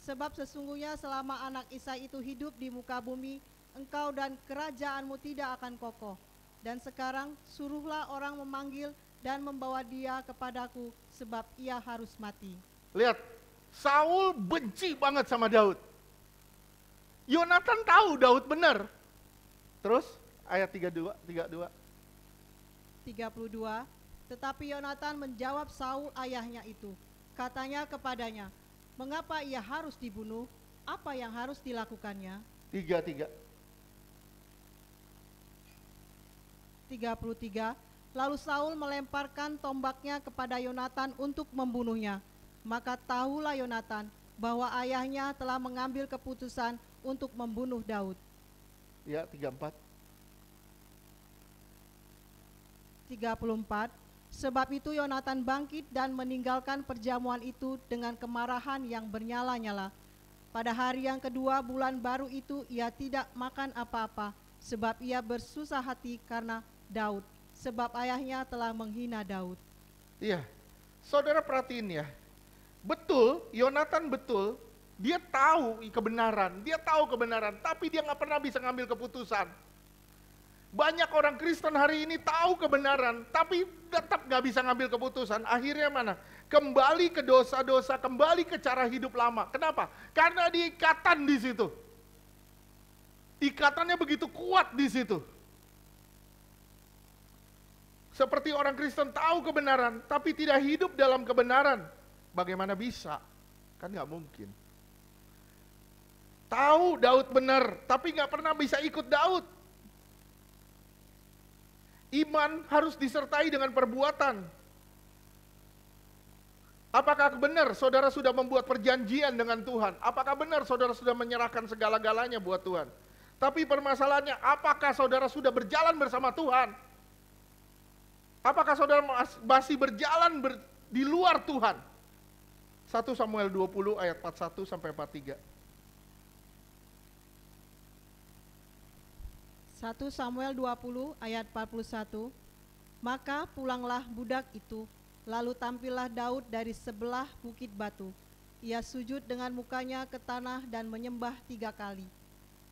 Sebab sesungguhnya selama anak Isai itu hidup di muka bumi, engkau dan kerajaanmu tidak akan kokoh. Dan sekarang suruhlah orang memanggil dan membawa dia kepadaku, sebab ia harus mati. Lihat, Saul benci banget sama Daud. Yonatan tahu Daud benar. Terus ayat 32. 32. Tetapi Yonatan menjawab Saul ayahnya itu. Katanya kepadanya, mengapa ia harus dibunuh? Apa yang harus dilakukannya? 33. 33. Lalu Saul melemparkan tombaknya kepada Yonatan untuk membunuhnya. Maka tahulah Yonatan bahwa ayahnya telah mengambil keputusan untuk membunuh Daud. Ya, 34. 34, sebab itu Yonatan bangkit dan meninggalkan perjamuan itu dengan kemarahan yang bernyala-nyala. Pada hari yang kedua bulan baru itu ia tidak makan apa-apa, sebab ia bersusah hati karena Daud, sebab ayahnya telah menghina Daud. Iya, saudara perhatiin ya, betul, Yonatan betul, dia tahu kebenaran, tapi dia nggak pernah bisa ngambil keputusan. Banyak orang Kristen hari ini tahu kebenaran, tapi tetap nggak bisa ngambil keputusan. Akhirnya mana? Kembali ke dosa-dosa, kembali ke cara hidup lama. Kenapa? Karena ada ikatan di situ. Ikatannya begitu kuat di situ. Seperti orang Kristen tahu kebenaran, tapi tidak hidup dalam kebenaran. Bagaimana bisa? Kan nggak mungkin. Tahu Daud benar, tapi nggak pernah bisa ikut Daud. Iman harus disertai dengan perbuatan. Apakah benar saudara sudah membuat perjanjian dengan Tuhan? Apakah benar saudara sudah menyerahkan segala-galanya buat Tuhan? Tapi permasalahannya, apakah saudara sudah berjalan bersama Tuhan? Apakah saudara masih berjalan di luar Tuhan? 1 Samuel 20 ayat 41 sampai 43. 1 Samuel 20 ayat 41, maka pulanglah budak itu, lalu tampillah Daud dari sebelah bukit batu. Ia sujud dengan mukanya ke tanah dan menyembah 3 kali.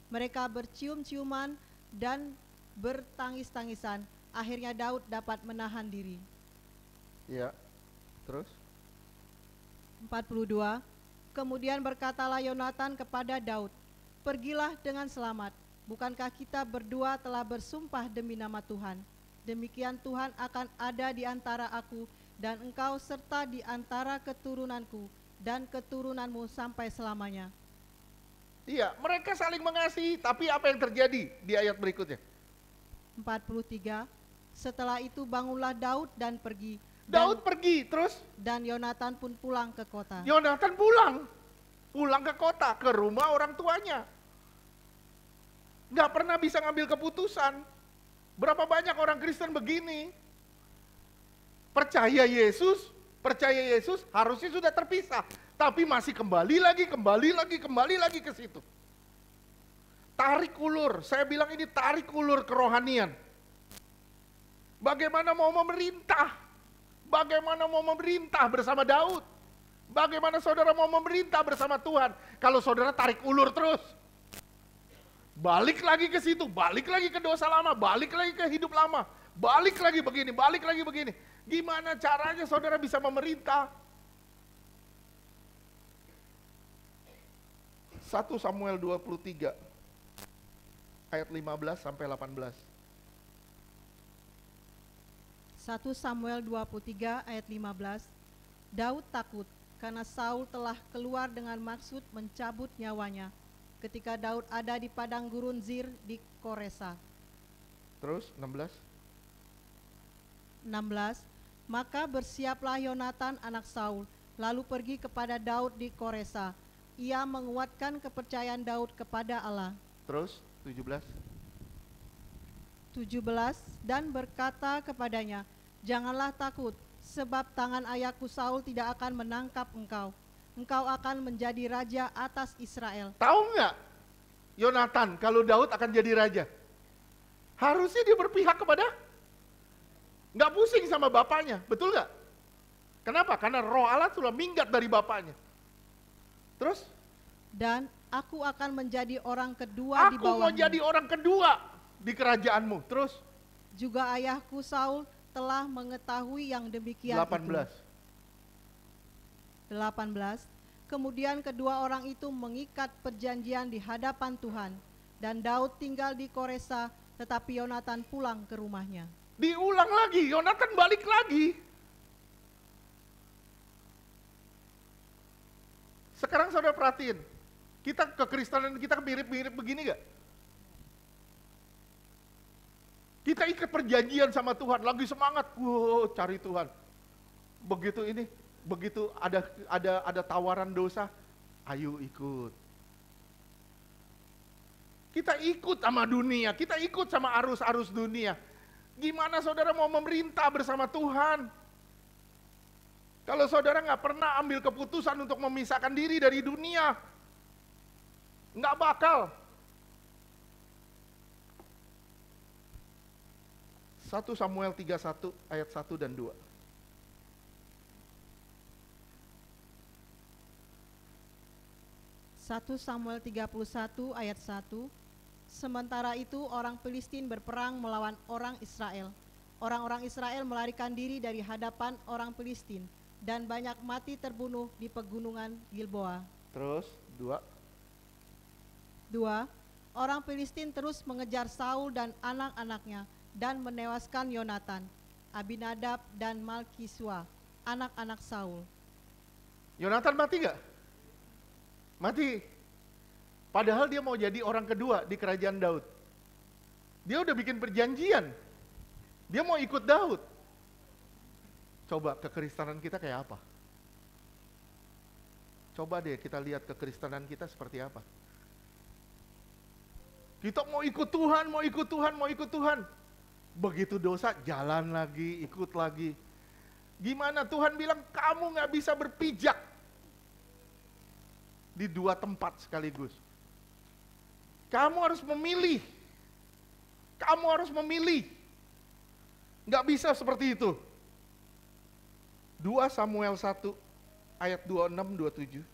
Mereka bercium-ciuman dan bertangis-tangisan. Akhirnya Daud dapat menahan diri. Ya, terus? 42, kemudian berkatalah Yonatan kepada Daud, pergilah dengan selamat. Bukankah kita berdua telah bersumpah demi nama Tuhan? Demikian Tuhan akan ada di antara aku dan engkau serta di antara keturunanku dan keturunanmu sampai selamanya. Iya, mereka saling mengasihi, tapi apa yang terjadi di ayat berikutnya? 43, setelah itu bangunlah Daud dan pergi. Daud pergi, terus? Dan Yonatan pun pulang ke kota. Yonatan pulang ke kota, ke rumah orang tuanya. Nggak pernah bisa ngambil keputusan. Berapa banyak orang Kristen begini? Percaya Yesus harusnya sudah terpisah. Tapi masih kembali lagi ke situ. Tarik ulur, saya bilang ini tarik ulur kerohanian. Bagaimana mau memerintah? Bagaimana mau memerintah bersama Daud? Bagaimana saudara mau memerintah bersama Tuhan? Kalau saudara tarik ulur terus. Balik lagi ke situ, balik lagi ke dosa lama, balik lagi ke hidup lama, balik lagi begini. Gimana caranya saudara bisa memerintah? 1 Samuel 23 ayat 15 sampai 18. 1 Samuel 23 ayat 15, Daud takut karena Saul telah keluar dengan maksud mencabut nyawanya ketika Daud ada di padang gurun Zir di Koresa. Terus 16, maka bersiaplah Yonatan anak Saul, lalu pergi kepada Daud di Koresa. Ia menguatkan kepercayaan Daud kepada Allah. Terus 17, dan berkata kepadanya, janganlah takut, sebab tangan ayahku Saul tidak akan menangkap engkau. Engkau akan menjadi raja atas Israel. Tahu nggak Yonatan kalau Daud akan jadi raja? Harusnya dia berpihak kepada, nggak pusing sama bapaknya, betul nggak? Kenapa? Karena roh Allah sudah minggat dari bapaknya. Terus? Dan aku akan menjadi orang kedua di bawahmu. Aku mau jadi orang kedua di kerajaanmu. Terus? Juga ayahku Saul telah mengetahui yang demikian 18. Kemudian kedua orang itu mengikat perjanjian di hadapan Tuhan, dan Daud tinggal di Koresa, tetapi Yonatan pulang ke rumahnya. Diulang lagi, Yonatan balik lagi. Sekarang saudara perhatiin, kita kekristenan kita mirip-mirip begini gak? Kita ikat perjanjian sama Tuhan, lagi semangat, cari Tuhan. Begitu ada tawaran dosa, ayo ikut. Kita ikut sama dunia, kita ikut sama arus-arus dunia. Gimana saudara mau memerintah bersama Tuhan? Kalau saudara nggak pernah ambil keputusan untuk memisahkan diri dari dunia, nggak bakal. 1 Samuel 31 ayat 1 dan 2. Satu Samuel 31 ayat 1. Sementara itu orang Filistin berperang melawan orang Israel. Orang-orang Israel melarikan diri dari hadapan orang Filistin dan banyak mati terbunuh di pegunungan Gilboa. Terus 2. 2. Orang Filistin terus mengejar Saul dan anak-anaknya dan menewaskan Yonatan, Abinadab dan Malkisua, anak-anak Saul. Yonatan mati nggak? Mati. Padahal dia mau jadi orang kedua di kerajaan Daud. Dia udah bikin perjanjian. Dia mau ikut Daud. Coba kekristenan kita kayak apa? Coba deh kita lihat kekristenan kita seperti apa. Kita mau ikut Tuhan, mau ikut Tuhan, mau ikut Tuhan. Begitu dosa, jalan lagi, ikut lagi. Gimana Tuhan bilang, kamu gak bisa berpijak di 2 tempat sekaligus. Kamu harus memilih. Kamu harus memilih. Gak bisa seperti itu. 2 Samuel 1 ayat 26-27.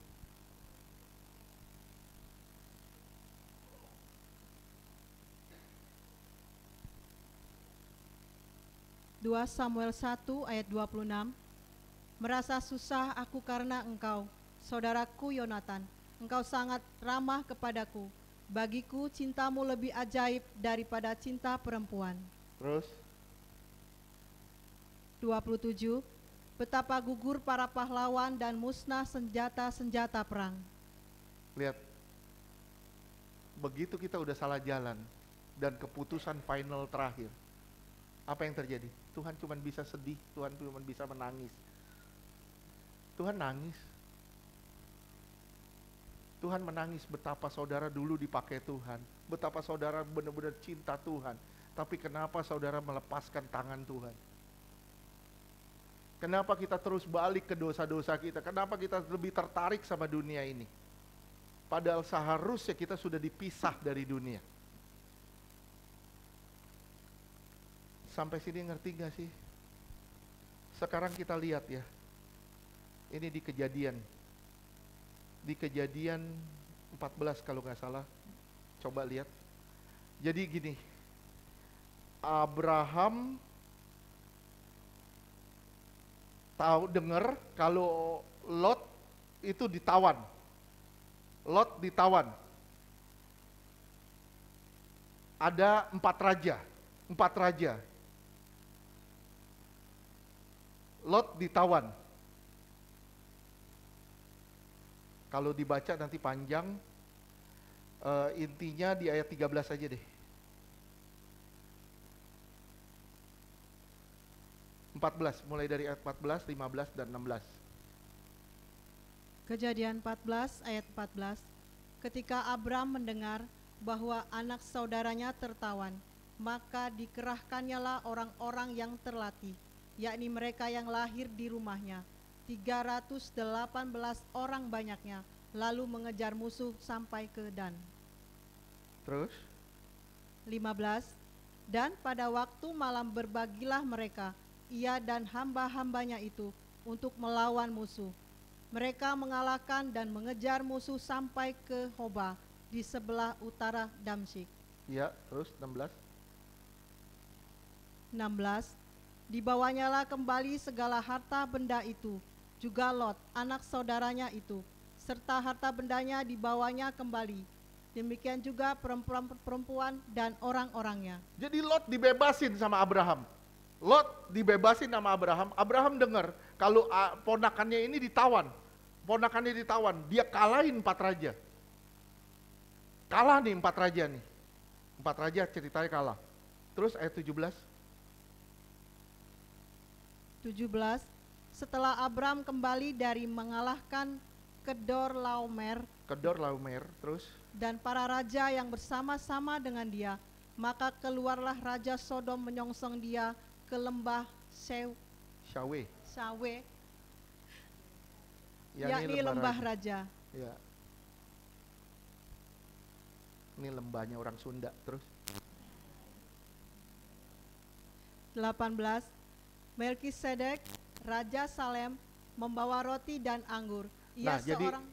2 Samuel 1 ayat 26. Merasa susah aku karena engkau, saudaraku Yonatan. Engkau sangat ramah kepadaku. Bagiku cintamu lebih ajaib daripada cinta perempuan. Terus 27. Betapa gugur para pahlawan dan musnah senjata-senjata perang. lihat, begitu kita udah salah jalan dan keputusan final terakhir, apa yang terjadi? Tuhan cuma bisa sedih, Tuhan cuma bisa menangis. Tuhan nangis. Tuhan menangis betapa saudara dulu dipakai Tuhan, betapa saudara benar-benar cinta Tuhan, tapi kenapa saudara melepaskan tangan Tuhan? Kenapa kita terus balik ke dosa-dosa kita? Kenapa kita lebih tertarik sama dunia ini? Padahal seharusnya kita sudah dipisah dari dunia. Sampai sini ngerti gak sih? Sekarang kita lihat ya, ini di Kejadian 14 kalau nggak salah, coba lihat. Jadi gini, Abraham tahu dengar kalau Lot itu ditawan. Lot ditawan. Ada 4 raja. Lot ditawan. Kalau dibaca nanti panjang, intinya di ayat 13 aja deh. 14, mulai dari ayat 14, 15, dan 16. Kejadian 14 ayat 14. Ketika Abram mendengar bahwa anak saudaranya tertawan, maka dikerahkannyalah orang-orang yang terlatih, yakni mereka yang lahir di rumahnya, 318 orang banyaknya, lalu mengejar musuh sampai ke Dan. Terus 15. Dan pada waktu malam berbagilah mereka, ia dan hamba-hambanya itu, untuk melawan musuh. Mereka mengalahkan dan mengejar musuh sampai ke Hoba di sebelah utara Damsyik. ya, terus 16. 16. Dibawanyalah kembali segala harta benda itu, juga Lot, anak saudaranya itu, serta harta bendanya dibawanya kembali. Demikian juga perempuan dan orang-orangnya. Jadi Lot dibebasin sama Abraham. Abraham dengar kalau ponakannya ini ditawan. Dia kalahin 4 raja. Kalah nih 4 raja nih. 4 raja ceritanya kalah. Terus ayat 17. 17. Setelah Abram kembali dari mengalahkan Kedorlaomer Terus dan para raja yang bersama-sama dengan dia, maka keluarlah Raja Sodom menyongsong dia ke lembah Syawe. Sawe, Ya, yakni lembah raja. Ya. Ini lembahnya orang Sunda. Terus 18. Melkisedek, Raja Salem, membawa roti dan anggur. Ia nah, jadi seorang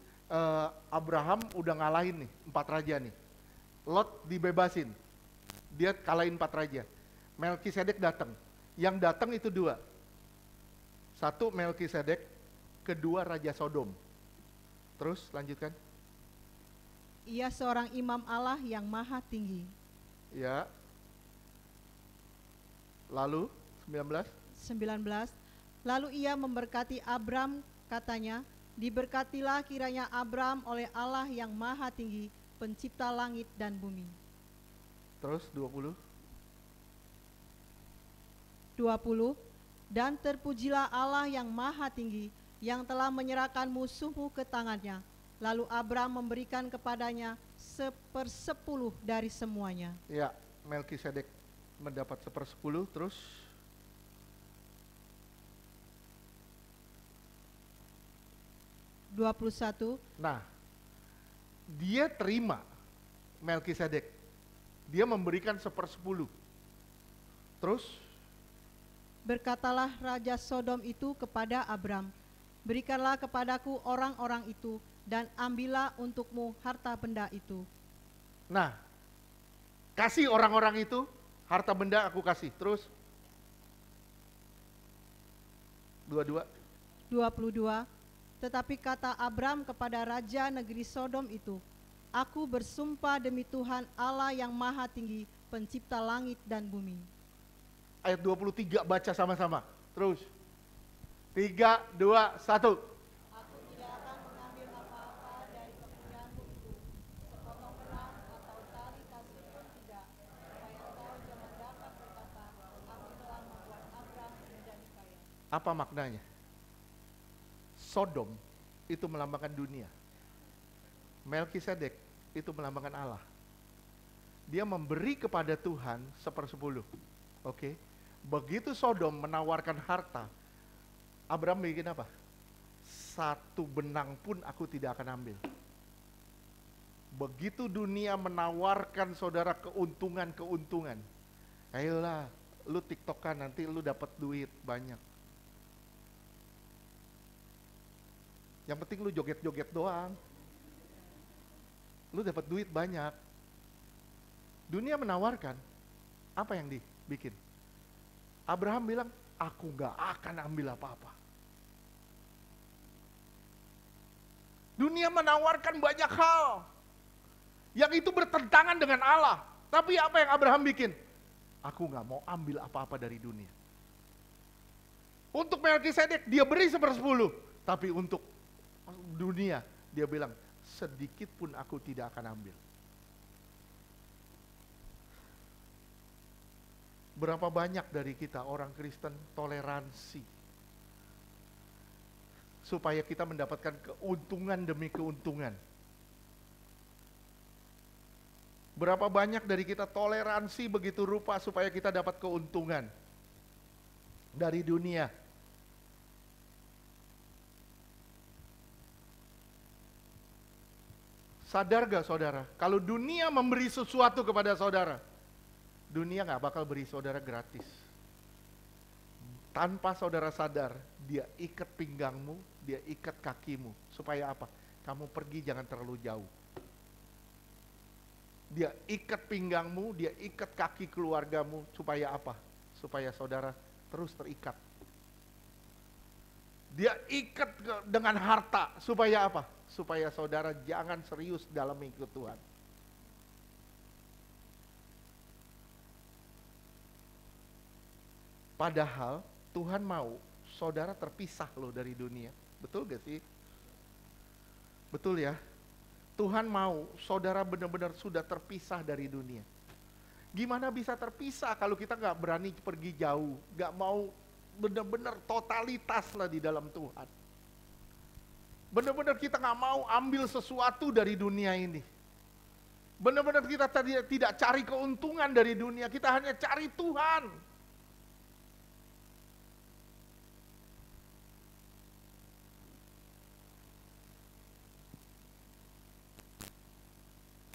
Abraham udah ngalahin nih 4 raja nih. Lot dibebasin. Dia kalahin 4 raja. Melkisedek datang. Yang datang itu 2. 1 Melkisedek, kedua Raja Sodom. Terus lanjutkan. ia seorang imam Allah yang maha tinggi. Ya. Lalu 19. 19. Lalu ia memberkati Abram, katanya, diberkatilah kiranya Abram oleh Allah yang maha tinggi, pencipta langit dan bumi. Terus 20. 20. Dan terpujilah Allah yang maha tinggi, yang telah menyerahkan musuhmu ke tangannya. Lalu Abram memberikan kepadanya 1/10 dari semuanya. Ya, Melkisedek mendapat 1/10. Terus 21. nah, dia terima Melkisedek. Dia memberikan 1/10. Terus Berkatalah Raja Sodom itu kepada Abram, berikanlah kepadaku orang-orang itu, dan ambillah untukmu harta benda itu. nah, kasih orang-orang itu, harta benda aku kasih. Terus 22. 22. Tetapi kata Abram kepada Raja negeri Sodom itu, aku bersumpah demi Tuhan Allah yang maha tinggi, pencipta langit dan bumi. Ayat 23 baca sama-sama. Terus 3, 2, 1. Aku tidak akan mengambil apa-apa dari kepunyaanmu itu, sepotong benang atau tali kasih pun tidak, supaya engkau jangan dapat berkata, aku telah membuat Abram menjadi kaya. Apa maknanya? Sodom itu melambangkan dunia. Melkisedek itu melambangkan Allah. Dia memberi kepada Tuhan 1/10. Oke. Begitu Sodom menawarkan harta, Abraham bikin apa? 1 benang pun aku tidak akan ambil. Begitu dunia menawarkan saudara keuntungan, ayolah, lu tiktokan nanti lu dapat duit banyak. Yang penting lu joget-joget doang. Lu dapat duit banyak. Dunia menawarkan, apa yang dibikin? Abraham bilang, aku gak akan ambil apa-apa. Dunia menawarkan banyak hal yang itu bertentangan dengan Allah. Tapi apa yang Abraham bikin? Aku gak mau ambil apa-apa dari dunia. Untuk Melkisedek dia beri 1/10, tapi untuk dunia dia bilang, sedikit pun aku tidak akan ambil. Berapa banyak dari kita orang Kristen toleransi supaya kita mendapatkan keuntungan demi keuntungan. Berapa banyak dari kita toleransi begitu rupa supaya kita dapat keuntungan dari dunia. Sadar gak saudara, kalau dunia memberi sesuatu kepada saudara, dunia gak bakal beri saudara gratis. Tanpa saudara sadar, dia ikat pinggangmu, dia ikat kakimu. Supaya apa? Kamu pergi jangan terlalu jauh. Dia ikat pinggangmu, dia ikat kaki keluargamu. Supaya apa? Supaya saudara terus terikat. Dia ikat dengan harta. Supaya apa? Supaya saudara jangan serius dalam mengikut Tuhan. Padahal Tuhan mau saudara terpisah loh dari dunia. Betul gak sih? Betul ya? Tuhan mau saudara benar-benar sudah terpisah dari dunia. Gimana bisa terpisah kalau kita gak berani pergi jauh, gak mau benar-benar totalitas lah di dalam Tuhan. Benar-benar kita gak mau ambil sesuatu dari dunia ini. Benar-benar kita tidak cari keuntungan dari dunia, kita hanya cari Tuhan.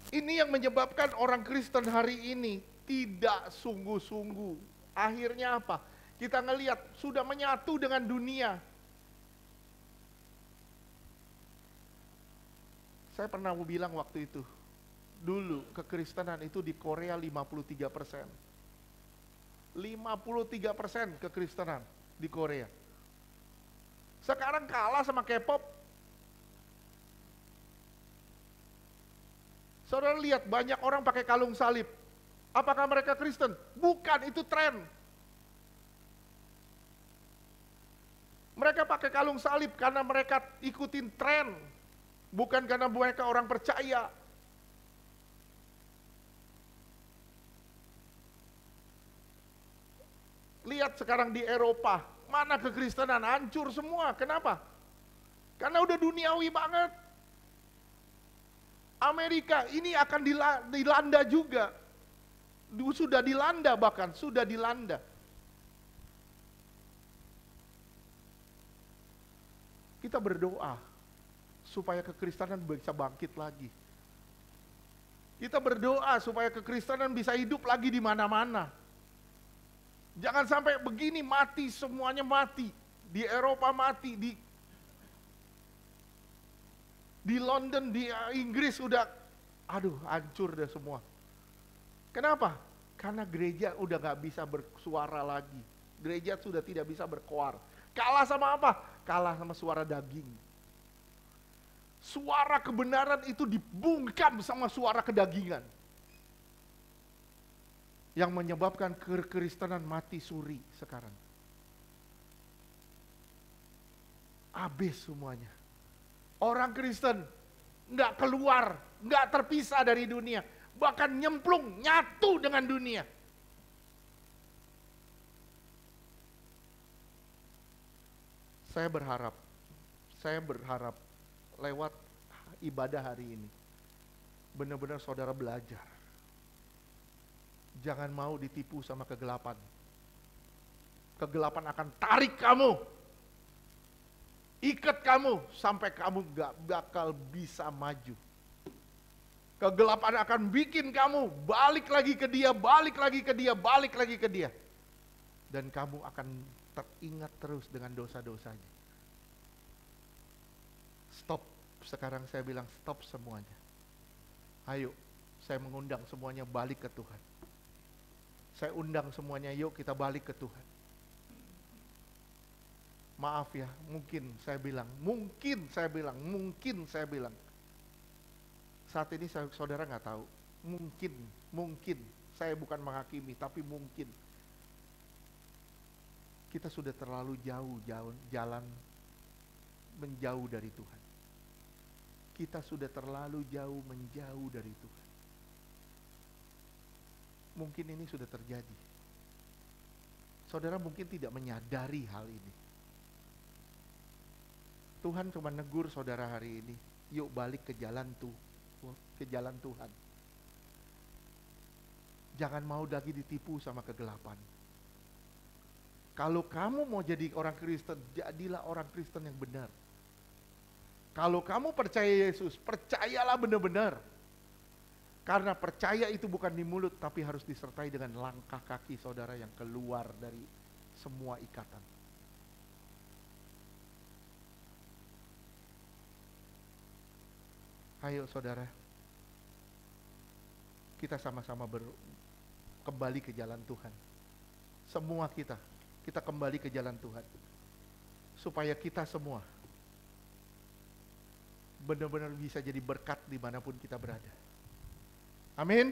Ini yang menyebabkan orang Kristen hari ini tidak sungguh-sungguh. Akhirnya apa? Kita ngelihat sudah menyatu dengan dunia. Saya pernah mau bilang waktu itu, dulu kekristenan itu di Korea 53%. 53% kekristenan di Korea. Sekarang kalah sama K-pop. Saudara lihat banyak orang pakai kalung salib. Apakah mereka Kristen? Bukan, itu tren. Mereka pakai kalung salib karena mereka ikutin tren. Bukan karena mereka orang percaya. Lihat sekarang di Eropa, mana kekristenan hancur semua. Kenapa? Karena udah duniawi banget. Amerika ini akan dilanda juga. Sudah dilanda bahkan, sudah dilanda. Kita berdoa supaya kekristenan bisa bangkit lagi. Kita berdoa supaya kekristenan bisa hidup lagi di mana-mana. Jangan sampai begini mati, semuanya mati. Di Eropa mati, di London, di Inggris udah, aduh hancur deh semua. Kenapa? Karena gereja udah gak bisa bersuara lagi. Gereja sudah tidak bisa berkoar. Kalah sama apa? Kalah sama suara daging. Suara kebenaran itu dibungkam sama suara kedagingan. Yang menyebabkan kekristenan mati suri sekarang. Habis semuanya. Orang Kristen nggak keluar, nggak terpisah dari dunia, bahkan nyemplung, nyatu dengan dunia. Saya berharap lewat ibadah hari ini, benar-benar saudara belajar. Jangan mau ditipu sama kegelapan. Kegelapan akan tarik kamu. Ikat kamu sampai kamu gak bakal bisa maju. Kegelapan akan bikin kamu balik lagi ke dia, balik lagi ke dia, balik lagi ke dia. Dan kamu akan teringat terus dengan dosa-dosanya. Stop, sekarang saya bilang stop semuanya. Ayo, saya mengundang semuanya balik ke Tuhan. Saya undang semuanya, yuk kita balik ke Tuhan. Maaf ya, mungkin saya bilang, saat ini saudara nggak tahu, mungkin, saya bukan menghakimi, tapi mungkin kita sudah terlalu jauh jalan menjauh dari Tuhan. Kita sudah terlalu jauh menjauh dari Tuhan. Mungkin ini sudah terjadi. Saudara mungkin tidak menyadari hal ini. Tuhan cuma negur saudara hari ini, yuk balik ke jalan Tuhan. Jangan mau lagi ditipu sama kegelapan. Kalau kamu mau jadi orang Kristen, jadilah orang Kristen yang benar. Kalau kamu percaya Yesus, percayalah benar-benar. Karena percaya itu bukan di mulut, tapi harus disertai dengan langkah kaki saudara yang keluar dari semua ikatan. Ayo saudara, kita sama-sama kembali ke jalan Tuhan. Semua kita kembali ke jalan Tuhan. Supaya kita semua benar-benar bisa jadi berkat dimanapun kita berada. Amin.